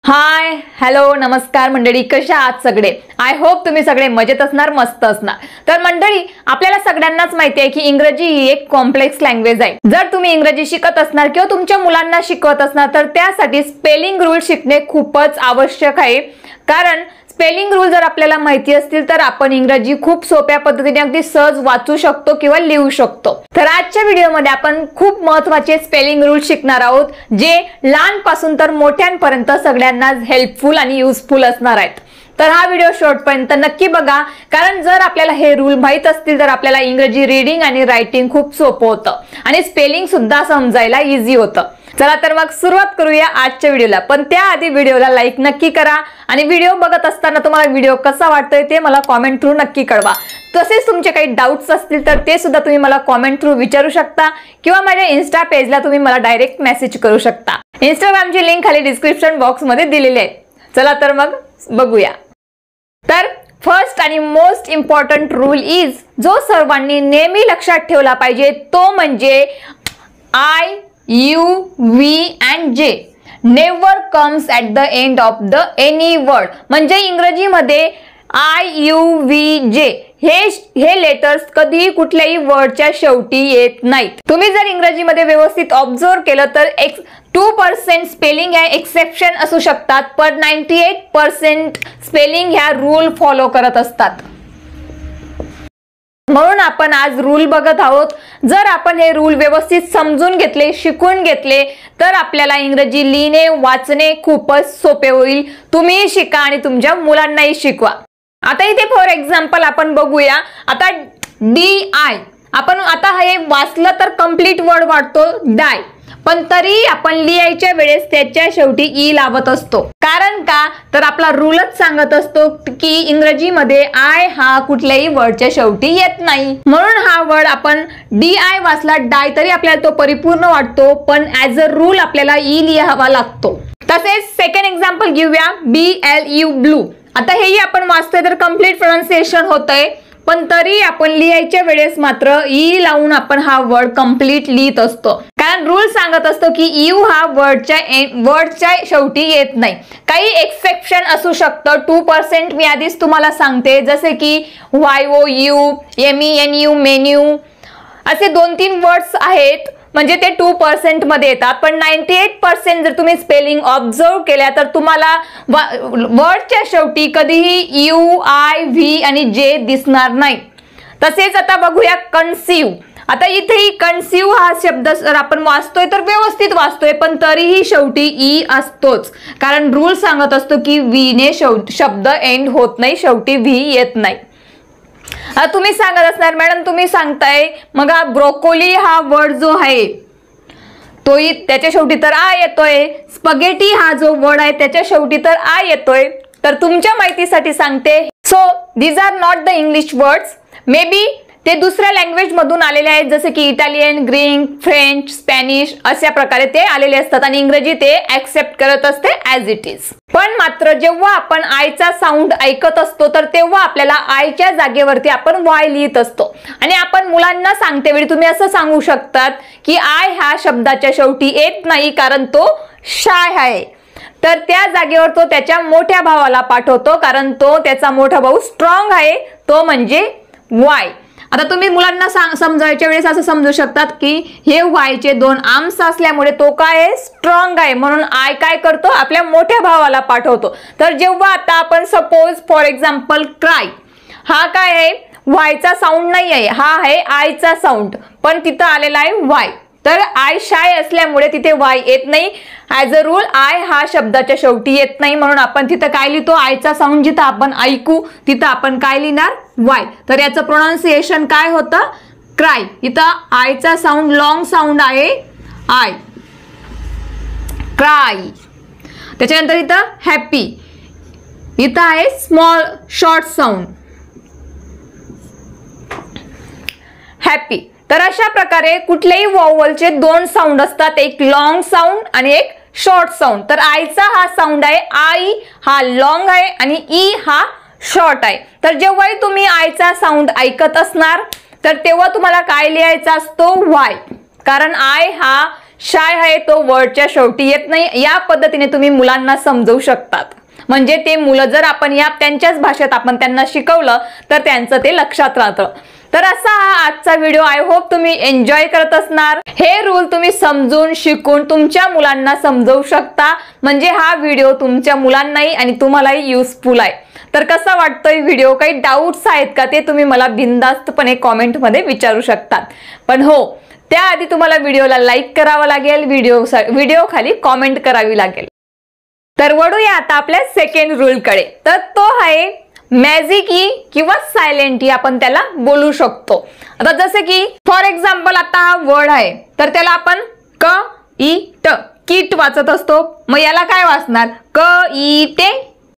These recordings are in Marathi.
हाय हॅलो नमस्कार मंडळी, कशा आहात सगळे? आय होप तुम्ही सगळे मजेत असणार, मस्त असणार। तर मंडळी, आपल्याला सगळ्यांनाच माहिती आहे की इंग्रजी ही एक कॉम्प्लेक्स लँग्वेज आहे। जर तुम्ही इंग्रजी शिकत असणार किंवा तुमच्या मुलांना शिकवत असणार तर त्यासाठी स्पेलिंग रूल शिकणे खूपच आवश्यक आहे। कारण स्पेलिंग रूल जर आपल्याला माहिती असतील तर आपण इंग्रजी खूप सोप्या पद्धतीने अगदी सहज वाचू शकतो किंवा लिहू शकतो। तर आजच्या व्हिडिओमध्ये आपण खूप महत्त्वाचे स्पेलिंग रूल शिकणार आहोत, जे लहानपासून तर मोठ्यांपर्यंत सगळ्यांना हेल्पफुल आणि युजफुल असणार आहेत। तर हा व्हिडिओ शेवटपर्यंत नक्की बघा, कारण जर आपल्याला हे रूल माहित असतील तर आपल्याला इंग्रजी रीडिंग आणि रायटिंग खूप सोपं होतं आणि स्पेलिंग सुद्धा समजायला इझी होतं। चला तर मग सुरुवात करूया आजच्या व्हिडिओला। पण त्याआधी व्हिडिओला लाईक नक्की करा आणि व्हिडिओ बघत असताना तुम्हाला व्हिडिओ कसा वाटतोय ते मला कमेंट थ्रू नक्की कळवा। तसेच तुमचे काही डाउट्स असतील तर ते सुद्धा तुम्ही मला कमेंट थ्रू विचारू शकता किंवा माझ्या इन्स्टा पेजला तुम्ही मला डायरेक्ट मेसेज करू शकता। इंस्टाग्रामची लिंक खाली डिस्क्रिप्शन बॉक्स मध्ये दिलेली आहे। चला तर मग बघूया। तर फर्स्ट आणि मोस्ट इम्पॉर्टंट रूल इज, जो सर्वांनी नेहमी लक्षात ठेवला पाहिजे, तो म्हणजे आय यू वी अँड जे never comes at the end of the any word. म्हणजे इंग्रजीमध्ये आय यू वी जे हे लेटर्स कधीही कुठल्याही वर्डच्या शेवटी येत नाहीत। तुम्ही जर इंग्रजीमध्ये व्यवस्थित ऑब्झर्व केलं तर 2% स्पेलिंग ह्या एक्सेप्शन असू शकतात, पण 98% स्पेलिंग ह्या रूल फॉलो करत असतात। म्हणून आपण आज रूल बघत आहोत। जर आपण हे रूल व्यवस्थित समजून घेतले, शिकून घेतले तर आपल्याला इंग्रजी लिहिणे वाचणे खूपच सोपे होईल। तुम्ही शिका आणि तुमच्या मुलांनाही शिकवा। आता इथे फॉर एक्झाम्पल आपण बघूया। आता डी आय आपण आता हे वाचलं तर कंप्लीट वर्ड वाटतो डाय, पण तरी आपण लिहायच्या वेळेस त्याच्या शेवटी ई लावत असतो। कारण का तर आपला रूलच सांगत असतो की इंग्रजीमध्ये आय हा कुठल्याही वर्डच्या शेवटी येत नाही। म्हणून हा वर्ड आपण डी आय वाचला डाय तरी आपल्याला तो परिपूर्ण वाटतो, पण ऍज अ रूल आपल्याला ई लिहावा लागतो। तसेच सेकंड एक्झाम्पल घेऊया, BLU ब्लू। आता हेही आपण वाचतोय तर कंप्लीट प्रोनाउन्सिएशन होतंय, पण तरी आपण लिहायच्या वेळेस मात्र ई लावून आपण हा वर्ड कंप्लीट लिहित असतो। कारण रूल सांगत असतो की यू हा वर्डच्या शेवटी येत नाही। काही एक्सेप्शन असू शकतं, 2% मी आधीच तुम्हाला सांगते, जसे की YOU, MENU, मेन्यू असे 2-3 वर्ड्स आहेत, म्हणजे ते 2% मध्ये येतात। पण 98% जर तुम्ही स्पेलिंग ऑब्झर्व केल्या तर तुम्हाला वर्डच्या शेवटी कधीही यू, आय, व्ही आणि जे दिसणार नाही। तसेच आता बघूया कन्सीव। आता इथेही कन्सीव हा शब्द जर आपण वाचतोय तर व्यवस्थित वाचतोय, पण तरीही शेवटी ई असतोच, कारण रूल सांगत असतो की व्ही ने शब्द एंड होत नाही, शेवटी व्ही येत नाही। तुम्ही सांगत असणार मॅडम तुम्ही सांगताय मग ब्रोकोली हा वर्ड जो आहे तोही त्याच्या शेवटी तर आ येतोय, स्पगेटी हा जो वर्ड आहे त्याच्या शेवटी तर आ येतोय। तर तुमच्या माहितीसाठी सांगते, so these are not the English words, may be ते दुसऱ्या लँग्वेज मधून आलेले आहेत, जसे की इटालियन, ग्रीक, फ्रेंच, स्पॅनिश अशा प्रकारे ते आलेले असतात आणि इंग्रजी ते ऍक्सेप्ट करत असते ऍज इट इज। पण मात्र जेव्हा आपण आयचा साऊंड ऐकत असतो तर तेव्हा आपल्याला आयच्या जागेवरती आपण वाय लिहित असतो आणि आपण मुलांना सांगते वेळी तुम्ही असं सांगू शकतात की आय हा शब्दाच्या शेवटी येत नाही, कारण तो शाय आहे। तर त्या जागेवर तो त्याच्या मोठ्या भावाला पाठवतो, कारण तो त्याचा मोठा भाऊ स्ट्रॉंग आहे, तो म्हणजे वाय। आता तुम्ही मुलांना समजायच्या वेळेस असं समजू शकतात की हे वायचे 2 आर्म्स असल्यामुळे तो काय आहे, स्ट्रॉंग आहे, म्हणून आय काय करतो आपल्या मोठ्या भावाला पाठवतो। तर जेव्हा आता आपण सपोज फॉर एक्झाम्पल क्राय, हा काय आहे वायचा साऊंड नाही आहे, हा आहे आयचा साऊंड, पण तिथं आलेला आहे वाय। तर आय शाय असल्यामुळे तिथे वाय येत नाही। ऍज अ रूल आय हा शब्दाच्या शेवटी येत नाही, म्हणून आपण तिथं काय लिहितो, आयचा साऊंड जिथं आपण ऐकू तिथं आपण काय लिहिणार, वाय। तर याचं प्रोनाउन्सिएशन काय होतं, क्राय। इथं आयचा साऊंड लॉंग साऊंड आहे आय, क्राय। त्याच्यानंतर इथं हॅपी, इथं आहे स्मॉल शॉर्ट साऊंड हॅपी। तर अशा प्रकारे कुठल्याही वॉवलचे 2 साऊंड असतात, एक लॉंग साऊंड आणि एक शॉर्ट साऊंड। तर आयचा हा साऊंड आहे, आई हा लॉंग आहे आणि ई हा शॉर्ट आहे। तर जेव्हाही तुम्ही आयचा साऊंड ऐकत असणार तर तेव्हा तुम्हाला काय लिहायचा असतो, वाय, कारण आय हा शाय आहे तो वर्डच्या शेवटी येत नाही। या पद्धतीने तुम्ही मुलांना समजवू शकतात, म्हणजे ते मुलं जर आपण त्यांच्याच भाषेत आपण त्यांना शिकवलं तर त्यांचं ते लक्षात राहतं। तर असा हा आजचा व्हिडिओ, आय होप तुम्ही एन्जॉय करत असणार। हे रूल तुम्ही समजून शिकून तुमच्या मुलांना समजवू शकता, म्हणजे हा व्हिडिओ तुमच्या मुलांनाही आणि तुम्हालाही युजफुल आहे। तर कसा वाटतोय व्हिडिओ, काही डाऊट्स आहेत का ते तुम्ही मला बिनधास्तपणे कॉमेंटमध्ये विचारू शकतात। पण हो, त्याआधी तुम्हाला व्हिडिओला लाईक करावा लागेल, व्हिडिओ खाली कॉमेंट करावी लागेल। तर वळूया आता आपल्या सेकंड रूल कडे। तर तो आहे मॅजिक ई किंवा सायलेंट ई, आपण त्याला बोलू शकतो। आता जसे की फॉर एक्झाम्पल आता हा वर्ड आहे, तर त्याला आपण क ई ट किट वाचत असतो, मग याला काय वाचणार क ई टे।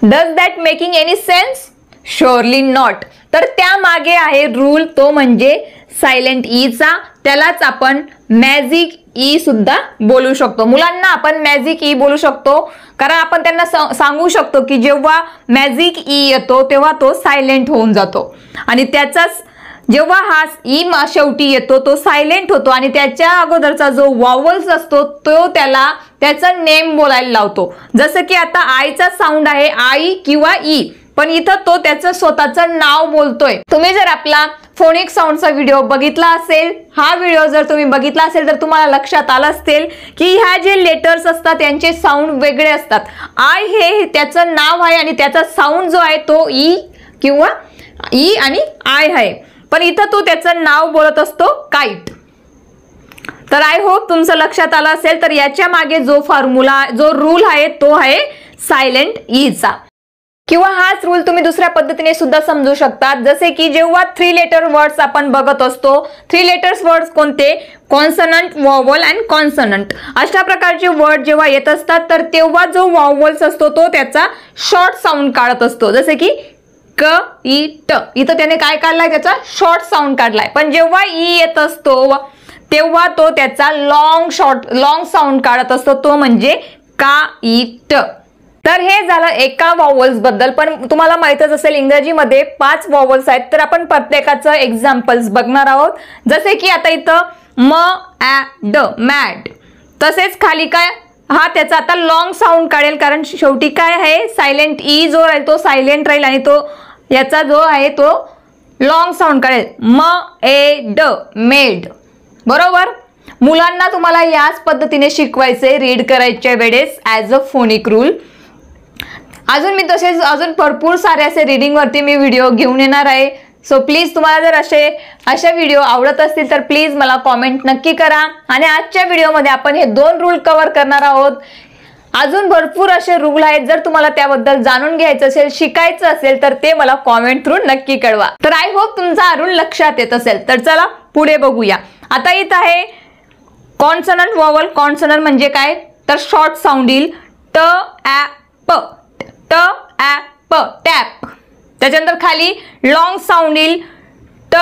Does that making any sense? Surely not. तर त्या मागे आहे रूल, तो म्हणजे सायलेंट ई चा, त्यालाच आपण मॅजिक ई सुद्धा बोलू शकतो। मुलांना आपण मॅजिक ई बोलू शकतो कारण आपण त्यांना सांगू शकतो की जेव्हा मॅजिक ई येतो तेव्हा तो सायलेंट होऊन जातो, आणि त्याचाच जेव्हा हा ई शेवटी येतो तो सायलेंट होतो, आणि त्याच्या अगोदरचा जो वॉवल्स असतो तो त्याला त्याचा नेम बोलायला लावतो। जसं की आता आयचा साऊंड आहे आई किंवा ई, पण इथं तो त्याचं स्वतःचं नाव बोलतोय। तुम्ही जर आपला फोनिक साऊंडचा व्हिडिओ बघितला असेल, हा व्हिडिओ जर तुम्ही बघितला असेल तर तुम्हाला लक्षात आलं असेल की ह्या जे लेटर्स असतात त्यांचे साऊंड वेगळे असतात। आय हे त्याचं नाव आहे आणि त्याचा साऊंड जो आहे तो ई किंवा ई आणि आय आहे, पण इथं तो त्याचं नाव बोलत असतो काइट। तर आय होप तुमचं लक्षात आलं असेल। तर याच्या मागे जो फॉर्म्युला, जो रूल आहे तो आहे सायलेंट ई चा। किंवा हाच रूल तुम्ही दुसऱ्या पद्धतीने सुद्धा समजू शकतात, जसे की जेव्हा 3 लेटर वर्ड्स आपण बघत असतो, 3 लेटर्स वर्ड्स कोणते? Consonant, vowel and consonant. अशा प्रकारचे वर्ड जेव्हा येत असतात तर तेव्हा जो वॉवल्स असतो तो त्याचा शॉर्ट साऊंड काढत असतो, जसे की क ई ट, इथं त्याने काय काढलाय? त्याचा शॉर्ट साऊंड काढलाय। पण जेव्हा ई येत असतो तेव्हा तो त्याचा लॉंग साऊंड काढत असतो, तो म्हणजे का ई ट। तर हे झालं एका वॉवल्स बद्दल, पण तुम्हाला माहितच असेल इंग्रजीमध्ये 5 वॉवल्स आहेत, तर आपण प्रत्येकाचं एक्झाम्पल्स बघणार आहोत। जसे की आता इथं म ॲ ड मॅड, तसेच खाली काय, हा त्याचा आता लॉंग साऊंड काढेल कारण शेवटी काय आहे सायलेंट ई जो राहील तो सायलेंट राहील, आणि तो याचा जो आहे तो लॉंग साऊंड काढेल, म ए ड मेड। बरोबर, मुलांना तुम्हाला याच पद्धतीने शिकवायचे रीड करायच्या वेळेस ॲज अ फोनिक रूल। अजून मी तसेच अजून भरपूर सारे असे रीडिंग वरती मी व्हिडिओ घेऊन येणार आहे। सो प्लीज तुम्हाला जर अशा व्हिडिओ आवडत असतील तर प्लीज मला कॉमेंट नक्की करा। आणि आजच्या व्हिडिओमध्ये आपण हे 2 रूल कव्हर करणार आहोत। अजून भरपूर असे रूल आहेत, जर तुम्हाला त्याबद्दल जाणून घ्यायचं असेल, शिकायचं असेल तर ते मला कॉमेंट थ्रू नक्की कळवा। तर आय होप तुमचा हा रूल लक्षात येत असेल। तर चला पुढे बघूया। आता इथं आहे कॉन्सनंट वॉवल। कॉन्सनंट म्हणजे काय? तर शॉर्ट साऊंड येईल ट ॲ प, ट ॲ प, टॅप। त्याच्यानंतर खाली लॉंग साऊंड येईल ट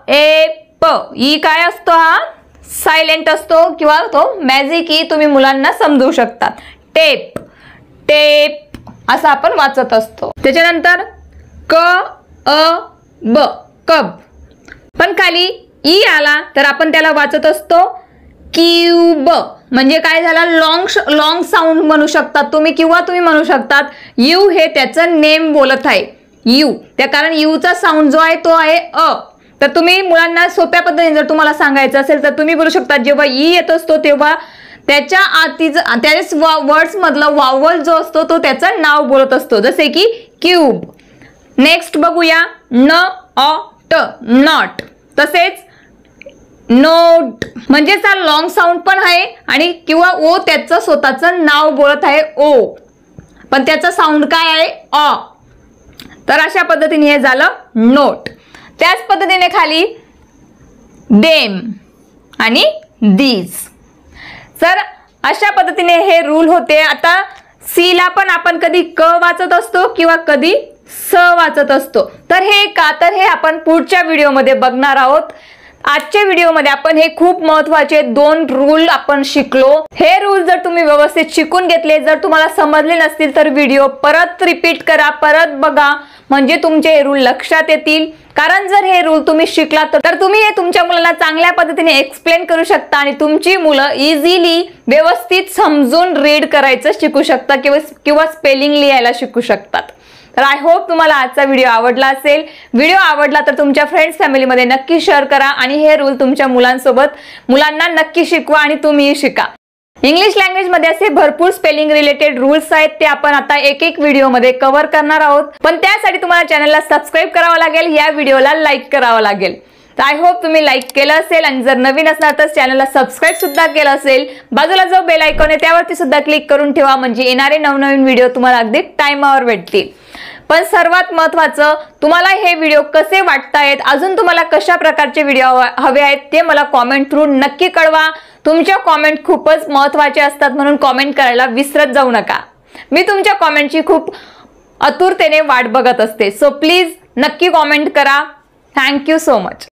ए प, ई काय असतो? हा सायलेंट असतो किंवा तो मॅजिक ई तुम्ही मुलांना समजू शकतात। टेप, टेप असं आपण वाचत असतो। त्याच्यानंतर क अ ब, कब, पण खाली ई आला तर आपण त्याला वाचत असतो क्यूब, म्हणजे काय झाला? लॉंग साऊंड म्हणू शकतात तुम्ही, किंवा तुम्ही म्हणू शकतात यू हे त्याचं नेम बोलत आहे यू, त्या कारण यूचा साऊंड जो आहे तो आहे अ। तर तुम्ही मुलांना सोप्या पद्धतीने जर तुम्हाला सांगायचं असेल तर तुम्ही बोलू शकता जेव्हा ई येत असतो तेव्हा त्याच्या त्याच वर्ड्स मधलं वॉवल जो असतो तो त्याचं नाव बोलत असतो, जसे की क्यूब। नेक्स्ट बघूया न अ ट, नॉट। तसेच नोट म्हणजे लॉंग साऊंड पण आहे आणि किंवा ओ त्याचं स्वतःचं नाव बोलत आहे ओ, पण त्याचा साऊंड काय आहे? अ। तर अशा पद्धतीने हे झालं नोट। त्याच पद्धतीने खाली देम आणि दीज। तर अशा पद्धतीने हे रूल होते। आता सी ला पण आपण कधी क वाचत असतो किंवा कधी स वाचत असतो। तर हे का? तर हे आपण पुढच्या व्हिडिओमध्ये बघणार आहोत। आजच्या व्हिडिओमध्ये आपण हे खूप महत्त्वाचे 2 रूल आपण शिकलो। हे रूल जर तुम्ही व्यवस्थित शिकून घेतले, जर तुम्हाला समजले नसतील तर व्हिडिओ परत रिपीट करा, परत बघा, म्हणजे तुमचे हे रूल लक्षात येतील। कारण जर हे रूल तुम्ही शिकला तर तुम्ही हे तुमच्या मुलांना चांगल्या पद्धतीने एक्सप्लेन करू शकता आणि तुमची मुलं इझिली व्यवस्थित समजून रीड करायचं शिकू शकता किंवा स्पेलिंग लिहायला शिकू शकतात। तर आय होप तुम्हाला आजचा व्हिडिओ आवडला असेल। व्हिडिओ आवडला तर तुमच्या फ्रेंड्स फॅमिलीमध्ये नक्की शेअर करा आणि हे रूल तुमच्या मुलांना नक्की शिकवा आणि तुम्हीही शिका। इंग्लिश लँग्वेज मध्ये असे भरपूर स्पेलिंग रिलेटेड रूल्स आहेत, ते आपण आता एक व्हिडिओ मध्ये कव्हर करणार आहोत। पण त्यासाठी तुम्हाला चॅनलला सबस्क्राइब करावं लागेल, या व्हिडिओला लाईक करावं लागेल। तर आय होप तुम्ही लाईक केलं असेल आणि जर नवीन असणार तर चॅनलला सबस्क्राइब सुद्धा केलं असेल। बाजूला जो बेल आयकॉन आहे त्यावरती सुद्धा क्लिक करून ठेवा, म्हणजे येणारे नवनवीन व्हिडिओ तुम्हाला अगदी टाइमावर भेटतील। पण सर्वात महत्त्वाचं, तुम्हाला हे व्हिडिओ कसे वाटतायत, अजून तुम्हाला कशा प्रकारचे व्हिडिओ हवे आहेत ते मला कॉमेंट थ्रू नक्की कळवा। तुमच्या कॉमेंट खूपच महत्त्वाचे असतात, म्हणून कॉमेंट करायला विसरत जाऊ नका। मी तुमच्या कॉमेंटची खूप आतुरतेने वाट बघत असते, सो प्लीज नक्की कॉमेंट करा। Thank you so much.